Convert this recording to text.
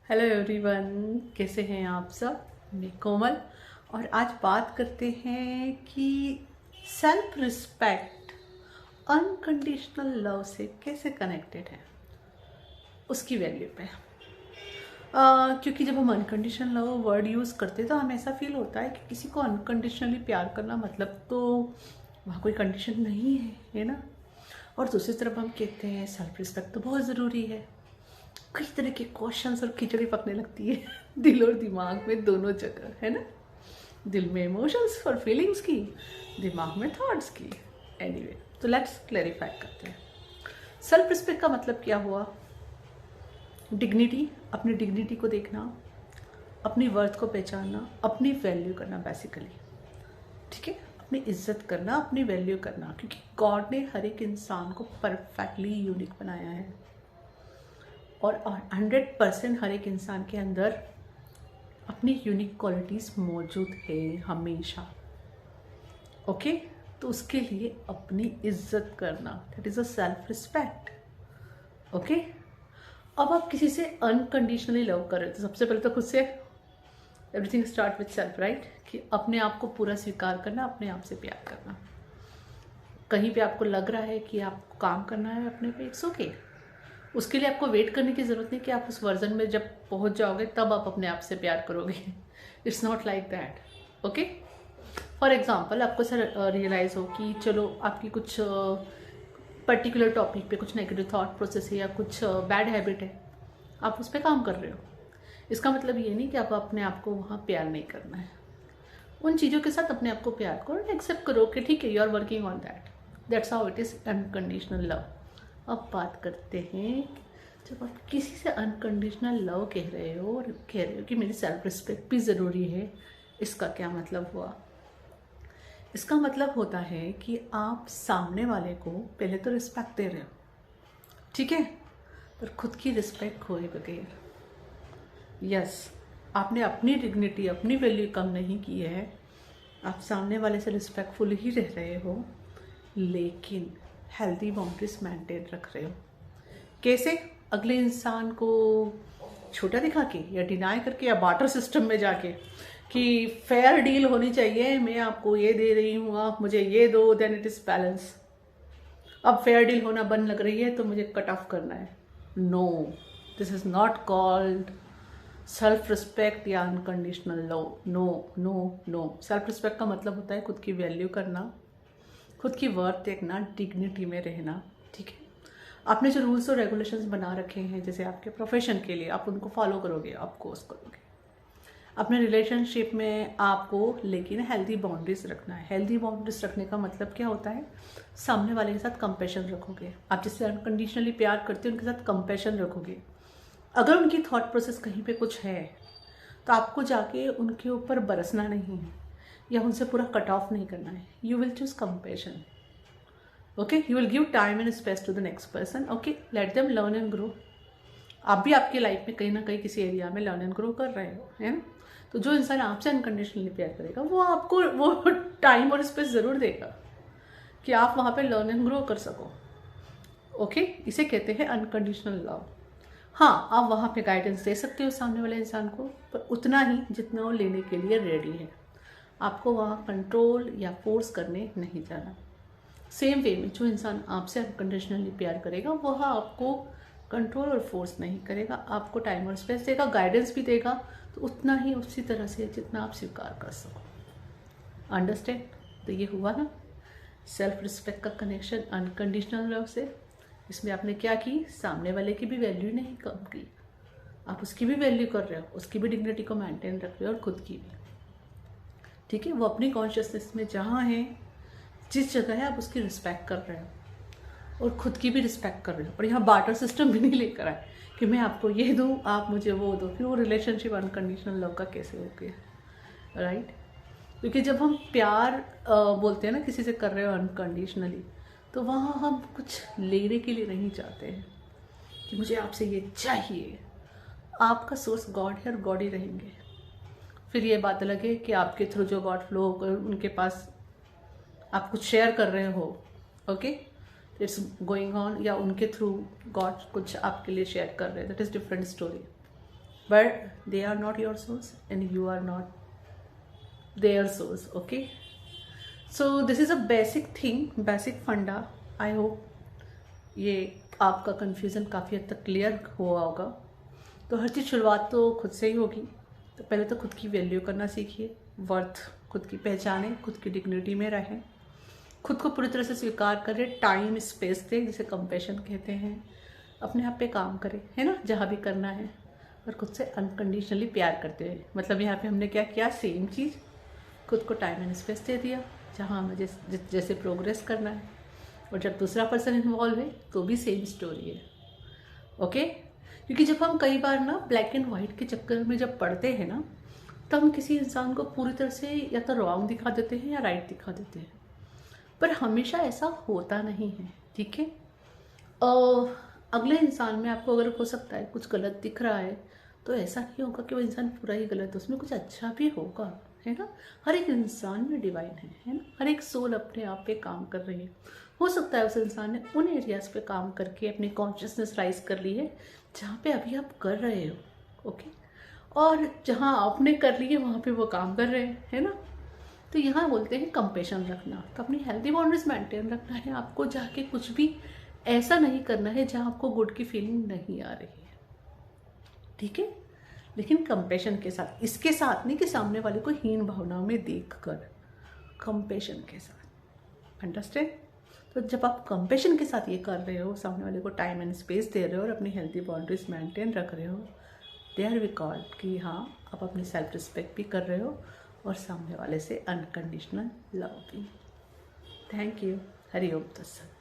Hello everyone, कैसे हैं आप सब। मैं कोमल और आज बात करते हैं कि सेल्फ रिस्पेक्ट अनकंडीशनल लव से कैसे कनेक्टेड है, उसकी वैल्यू पे। क्योंकि जब हम अनकंडीशनल लव वर्ड यूज़ करते हैं तो हमें ऐसा फील होता है कि किसी को अनकंडीशनली प्यार करना मतलब तो वहाँ कोई कंडीशन नहीं है ना। और दूसरी तरफ हम कहते हैं सेल्फ रिस्पेक्ट तो बहुत ज़रूरी है। कई तरह के क्वेश्चंस और खिचड़ी पकने लगती है दिल और दिमाग में, दोनों जगह, है ना। दिल में इमोशंस और फीलिंग्स की, दिमाग में थॉट्स की। एनीवे, तो लेट्स क्लैरिफाई करते हैं। सेल्फ रिस्पेक्ट का मतलब क्या हुआ? डिग्निटी, अपनी डिग्निटी को देखना, अपनी वर्थ को पहचानना, अपनी वैल्यू करना बेसिकली। ठीक है, अपनी इज्जत करना, अपनी वैल्यू करना, क्योंकि गॉड ने हर एक इंसान को परफेक्टली यूनिक बनाया है और 100% हर एक इंसान के अंदर अपनी यूनिक क्वालिटीज़ मौजूद है हमेशा। ओके, तो उसके लिए अपनी इज्जत करना, that is a self respect. Okay, अब आप किसी से अनकंडीशनली लव कर रहे हो तो सबसे पहले तो खुद से everything start with self, right. कि अपने आप को पूरा स्वीकार करना, अपने आप से प्यार करना। कहीं पे आपको लग रहा है कि आपको काम करना है अपने पे, इट्स ओके। उसके लिए आपको वेट करने की ज़रूरत नहीं कि आप उस वर्जन में जब पहुंच जाओगे तब आप अपने आप से प्यार करोगे। It's not like that. Okay, for example आपको सर रियलाइज़ हो कि चलो आपकी कुछ पर्टिकुलर टॉपिक पे कुछ नेगेटिव थॉट प्रोसेस है या कुछ बैड हैबिट है, आप उस पर काम कर रहे हो। इसका मतलब ये नहीं कि आप अपने आप को वहाँ प्यार नहीं करना है। उन चीज़ों के साथ अपने आप को प्यार करो, एक्सेप्ट करो कि ठीक है, you are working on that, that's how it is unconditional love. अब बात करते हैं, जब आप किसी से अनकंडीशनल लव कह रहे हो और कह रहे हो कि मेरी सेल्फ रिस्पेक्ट भी ज़रूरी है, इसका क्या मतलब हुआ? इसका मतलब होता है कि आप सामने वाले को पहले तो रिस्पेक्ट दे रहे हो, ठीक है, पर खुद की रिस्पेक्ट खोए बगैर। यस, आपने अपनी डिग्निटी, अपनी वैल्यू कम नहीं की है, आप सामने वाले से रिस्पेक्टफुल ही रह रहे हो, लेकिन हेल्दी बाउंड्रीज मेंटेन रख रहे हो। कैसे? अगले इंसान को छोटा दिखा के या डिनाई करके या बाटर सिस्टम में जाके कि फेयर डील होनी चाहिए, मैं आपको ये दे रही हूँ, आप मुझे ये दो, देन इट इज़ बैलेंस। अब फेयर डील होना बंद लग रही है तो मुझे कट ऑफ करना है। No, this is not called self respect या unconditional love. No no no, self respect का मतलब होता है खुद की वैल्यू करना, खुद की वर्थ देखना, डिग्निटी में रहना। ठीक है, आपने जो रूल्स और रेगुलेशंस बना रखे हैं जैसे आपके प्रोफेशन के लिए, आप उनको फॉलो करोगे, आप कोर्स करोगे। अपने रिलेशनशिप में आपको लेकिन हेल्दी बाउंड्रीज रखना है। हेल्दी बाउंड्रीज रखने का मतलब क्या होता है? सामने वाले के साथ कंपैशन रखोगे। आप जिससे अनकंडीशनली प्यार करते हो उनके साथ कंपैशन रखोगे। अगर उनकी थॉट प्रोसेस कहीं पे कुछ है तो आपको जाके उनके ऊपर बरसना नहीं है या उनसे पूरा कट ऑफ नहीं करना है। You will choose compassion. Okay, you will give time and space to the next person. Okay, let them learn and grow. आप भी आपकी लाइफ में कहीं ना कहीं किसी एरिया में लर्न एंड ग्रो कर रहे हो, है ना। तो जो इंसान आपसे अनकंडीशनली प्यार करेगा वो आपको वो टाइम और स्पेस ज़रूर देगा कि आप वहाँ पे लर्न एंड ग्रो कर सको। ओके, इसे कहते हैं अनकंडीशनल लव। हाँ, आप वहाँ पे गाइडेंस दे सकते हो सामने वाले इंसान को, पर उतना ही जितना वो लेने के लिए रेडी है। आपको वहाँ कंट्रोल या फोर्स करने नहीं जाना। सेम वे में जो इंसान आपसे अनकंडीशनली प्यार करेगा वह आपको कंट्रोल और फोर्स नहीं करेगा, आपको टाइम और स्पेस देगा, गाइडेंस भी देगा, तो उतना ही उसी तरह से जितना आप स्वीकार कर सको। अंडरस्टैंड? तो ये हुआ ना सेल्फ रिस्पेक्ट का कनेक्शन अनकंडीशनल लव से। इसमें आपने क्या की? सामने वाले की भी वैल्यू नहीं कम की, आप उसकी भी वैल्यू कर रहे हो, उसकी भी डिग्निटी को मेंटेन रख रहे हो और खुद की भी। ठीक है, वो अपनी कॉन्शियसनेस में जहाँ है, जिस जगह है, आप उसकी रिस्पेक्ट कर रहे हो और खुद की भी रिस्पेक्ट कर रहे हो। और यहाँ बार्टर सिस्टम भी नहीं लेकर आए कि मैं आपको ये दूँ, आप मुझे वो दो, फिर वो रिलेशनशिप अनकंडीशनल लव का कैसे हो गया, राइट। क्योंकि जब हम प्यार बोलते हैं ना किसी से कर रहे हो अनकंडीशनली, तो वहाँ हम कुछ लेने के लिए नहीं चाहते हैं कि मुझे आपसे ये चाहिए। आपका सोर्स गॉड है और गॉड ही रहेंगे। फिर ये बात अलग है कि आपके थ्रू जो गॉड फ्लो होकर उनके पास आप कुछ शेयर कर रहे हो, ओके, इट्स गोइंग ऑन, या उनके थ्रू गॉड कुछ आपके लिए शेयर कर रहे हैं, that is different story. but they are not your souls and you are not their souls. Okay, so this is a basic thing, basic funda. I hope ये आपका कन्फ्यूज़न काफ़ी हद तक क्लियर हुआ होगा। तो हर चीज़ शुरुआत तो खुद से ही होगी। तो पहले तो खुद की वैल्यू करना सीखिए, वर्थ खुद की पहचानें, खुद की डिग्निटी में रहें, खुद को पूरी तरह से स्वीकार करें, टाइम स्पेस दें, जिसे कंपैशन कहते हैं, अपने आप पे काम करें, है ना, जहाँ भी करना है, और खुद से अनकंडीशनली प्यार करते हुए। मतलब यहाँ पे हमने क्या किया, सेम चीज़, खुद को टाइम एंड स्पेस दे दिया, जहाँ हमें जैसे प्रोग्रेस करना है। और जब दूसरा पर्सन इन्वॉल्व है तो भी सेम स्टोरी है। ओके, क्योंकि जब हम कई बार ना ब्लैक एंड वाइट के चक्कर में जब पढ़ते हैं ना, तो हम किसी इंसान को पूरी तरह से या तो रॉन्ग दिखा देते हैं या राइट दिखा देते हैं, पर हमेशा ऐसा होता नहीं है। ठीक है, अगले इंसान में आपको अगर हो सकता है कुछ गलत दिख रहा है, तो ऐसा नहीं होगा कि वो इंसान पूरा ही गलत है, उसमें कुछ अच्छा भी होगा, है ना। हर एक इंसान में डिवाइन है ना। हर एक सोल अपने आप पे काम कर रही है। हो सकता है उस इंसान ने उन एरियाज पे काम करके अपनी कॉन्शियसनेस राइज कर ली है जहाँ पे अभी आप कर रहे हो। ओके, और जहाँ आपने कर ली है वहाँ पे वो काम कर रहे हैं, है ना। तो यहाँ बोलते हैं कंपेशन रखना। तो अपनी हेल्दी बाउंड्रीज मेंटेन रखना है आपको, जाके कुछ भी ऐसा नहीं करना है जहाँ आपको गुड की फीलिंग नहीं आ रही है। ठीक है, लेकिन कंपेशन के साथ, इसके साथ नहीं कि सामने वाले को हीन भावनाओं में देखकर, कंपेशन के साथ। अंडरस्टैंड? तो जब आप कंपेशन के साथ ये कर रहे हो, सामने वाले को टाइम एंड स्पेस दे रहे हो और अपनी हेल्दी बाउंड्रीज मेंटेन रख रहे हो, देयर वी कॉल कि हाँ, आप अपनी सेल्फ रिस्पेक्ट भी कर रहे हो और सामने वाले से अनकंडीशनल लव भी। Thank you. हरि ओम तत्सत।